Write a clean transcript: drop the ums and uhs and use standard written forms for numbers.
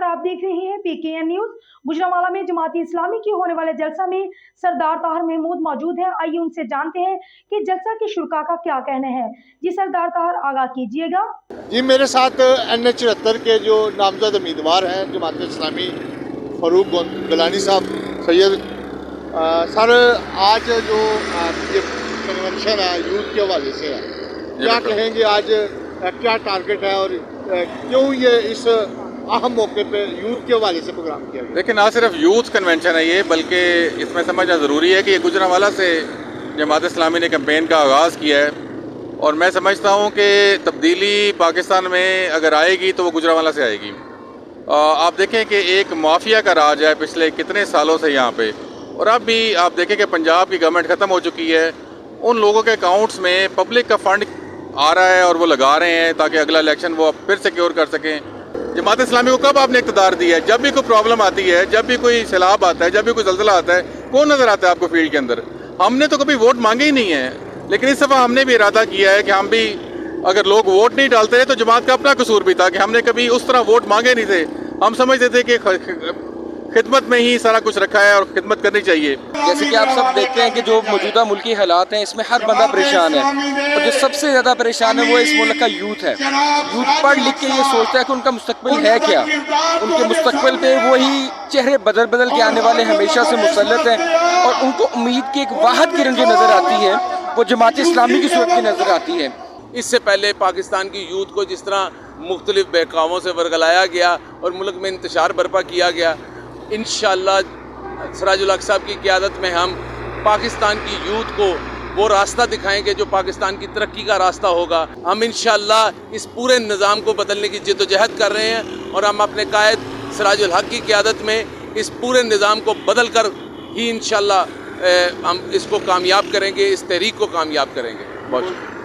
आप देख रहे हैं PKN न्यूज। गुजरांवाला में जमाती इस्लामी की होने वाले जलसा में सरदार ताहिर महमूद मौजूद हैं। आइए उनसे जानते हैं कि जलसा के शुरका का क्या कहना है। जी सरदार ताहिर, आगाह कीजिएगा। जी, मेरे साथ NH-74 के जो नामजद उम्मीदवार हैं जमात इस्लामी फारूक गलानी साहब सैयद। सर, आज जो ये कन्वेंशन है यूथ के हवाले से है, क्या कहेंगे आज क्या टारगेट है और क्यों ये इस अहम मौके पे यूथ के हवाले से प्रोग्राम किया गया? देखिए, ना सिर्फ यूथ कन्वेंशन है ये, बल्कि इसमें समझना ज़रूरी है कि ये गुजरांवाला से जमात इस्लामी ने कैंपेन का आगाज़ किया है और मैं समझता हूँ कि तब्दीली पाकिस्तान में अगर आएगी तो वो गुजरांवाला से आएगी। आप देखें कि एक माफिया का राज है पिछले कितने सालों से यहाँ पे, और अब भी आप देखें कि पंजाब की गवर्नमेंट ख़त्म हो चुकी है। उन लोगों के अकाउंट्स में पब्लिक का फ़ंड आ रहा है और वो लगा रहे हैं ताकि अगला इलेक्शन वो फिर सिक्योर कर सकें। जमात इस्लामी को कब आपने इक़्तिदार दिया है? जब भी कोई प्रॉब्लम आती है, जब भी कोई सैलाब आता है, जब भी कोई ज़ल्ज़ला आता है, कौन नज़र आता है आपको फील्ड के अंदर? हमने तो कभी वोट मांगे ही नहीं है, लेकिन इस दफ़ा हमने भी इरादा किया है कि हम भी, अगर लोग वोट नहीं डालते तो जमात का अपना कसूर भी था कि हमने कभी उस तरह वोट मांगे नहीं थे। हम समझते थे कि खिदमत में ही सारा कुछ रखा है और खिदमत करनी चाहिए। जैसे कि आप सब देखते हैं कि जो मौजूदा मुल्की हालात हैं, इसमें हर बंदा परेशान है और जो सबसे ज़्यादा परेशान है वो इस मुल्क का यूथ है। यूथ पढ़ लिख के ये सोचता है कि उनका मुस्तकबिल है क्या। उनके मुस्तकबिल पे वही चेहरे बदल बदल के आने वाले हमेशा से मुसल्लत हैं और उनको उम्मीद की एक वाहिद किरण जो नज़र आती है वो जमात इस्लामी की सूरत में नज़र आती है। इससे पहले पाकिस्तान की यूथ को जिस तरह मुख्तलिफ बहकावों से वरगलाया गया और मुल्क में इंतशार बर्पा किया गया, इंशाअल्लाह सिराजुल हक साहब की क़यादत में हम पाकिस्तान की यूथ को वो रास्ता दिखाएंगे जो पाकिस्तान की तरक्की का रास्ता होगा। हम इंशाअल्लाह इस पूरे निज़ाम को बदलने की जद्दोजहद कर रहे हैं और हम अपने कायद सिराजुल हक की क़यादत में इस पूरे निज़ाम को बदल कर ही इंशाअल्लाह हम इसको कामयाब करेंगे, इस तहरीक को कामयाब करेंगे। बहुत शुक्रिया।